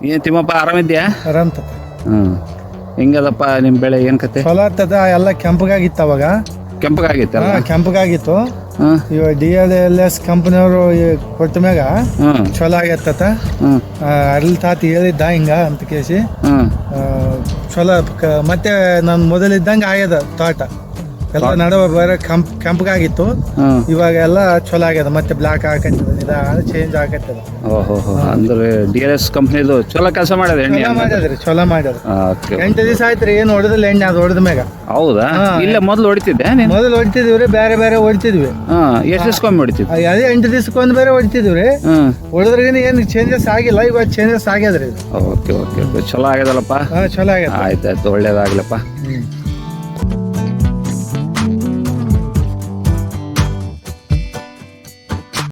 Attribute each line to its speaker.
Speaker 1: ಏನು ತಿಮ್ಮಪ್ಪ ಆರಾಮಿದ್ಯಾ?
Speaker 2: ಆರಾಮ್ ತತ್ತ.
Speaker 1: ಹ್ಞೂ ಹೆಂಗದಪ್ಪ ನಿಮ್ಮ ಬೆಳೆ ಏನು ಕತೆ?
Speaker 2: ಚಲೋ ಆಗ್ತದ. ಎಲ್ಲ ಕೆಂಪಗಾಗಿತ್ತು ಅವಾಗ.
Speaker 1: ಕೆಂಪಗಾಗಿತ್ತಲ್ಲ?
Speaker 2: ಕೆಂಪಗಾಗಿತ್ತು.
Speaker 1: ಹಾಂ
Speaker 2: ಇವಾಗ DLS ಕಂಪನಿಯವರು ಕೊಟ್ಟ ಮ್ಯಾಗ
Speaker 1: ಹ್ಞೂ
Speaker 2: ಚಲೋ ಆಗತ್ತ.
Speaker 1: ಹ್ಞೂ
Speaker 2: ಅರ್ಲಿ ತಾತಿ ಹೇಳಿದ್ದ ಹಿಂಗ ಅಂತ ಕೇಸಿ
Speaker 1: ಹ್ಞೂ
Speaker 2: ಚಲೋ ಮತ್ತೆ ನಾನು ಮೊದಲಿದ್ದಂಗೆ ಆಗ್ಯದ ತೋಟ ಎಲ್ಲ ನಡುವ ಬೇರೆ ಕೆಂಪಗಾಗಿತ್ತು.
Speaker 1: ಹ್ಞೂ
Speaker 2: ಇವಾಗ ಎಲ್ಲ ಚಲೋ ಆಗ್ಯದ. ಮತ್ತೆ ಬ್ಲಾಕ್ ಹಾಕತ್ತದ, ಚೇಂಜ್ ಆಗತ್ತದ.
Speaker 1: ಓಹೋ ಅಂದ್ರೆ DLS ಕಂಪ್ನಿದು ಚಲೋ ಕೆಲಸ ಮಾಡ್ಯದ ಎಣ್ಣೆ?
Speaker 2: ಚಲೋ ಮಾಡ್ಯದ್ರಿ, ಚಲೋ ಮಾಡ್ಯದ.
Speaker 1: ಓಕೆ.
Speaker 2: 8 ದಿವಸ ಆಯ್ತ್ರಿ ಏನು ಹೊಡೆದಿಲ್ಲ ಎಣ್ಣೆ. ಅದು ಹೊಡೆದ ಮ್ಯಾಗ
Speaker 1: ಹೌದಾ? ಇಲ್ಲೇ ಮೊದಲು ಹೊಡಿತಿದ್ದೆ ನೀನು?
Speaker 2: ಮೊದಲು ಹೊಡಿತಿದ್ವಿ, ಬೇರೆ ಬೇರೆ ಹೊಡಿತಿದ್ವಿ.
Speaker 1: ಹಾಂ ಎಷ್ಟು ದಿವ್ಸಕ್ಕೊಮ್ಮೆ ಹೊಡಿತಿದ್ದೆ?
Speaker 2: ಅದೇ 8 ದಿವಸಕ್ಕೊಂದು ಬೇರೆ ಹೊಡಿತಿದ್ವಿ.
Speaker 1: ಹ್ಞೂ
Speaker 2: ಹೊಡೆದ್ರಿಗಿನ ಏನು ಚೇಂಜಸ್ ಆಗಿಲ್ಲ. ಇವಾಗ ಚೇಂಜಸ್ ಆಗ್ಯದ್ರಿ.
Speaker 1: ಓಕೆ ಓಕೆ ಓಕೆ ಚಲೋ ಆಗ್ಯದಲ್ಲಪ್ಪ.
Speaker 2: ಚಲೋ ಆಗ್ಯದ.
Speaker 1: ಆಯ್ತಾಯ್ತು, ಒಳ್ಳೇದಾಗ್ಲಪ್ಪ.
Speaker 2: ಹ್ಮ್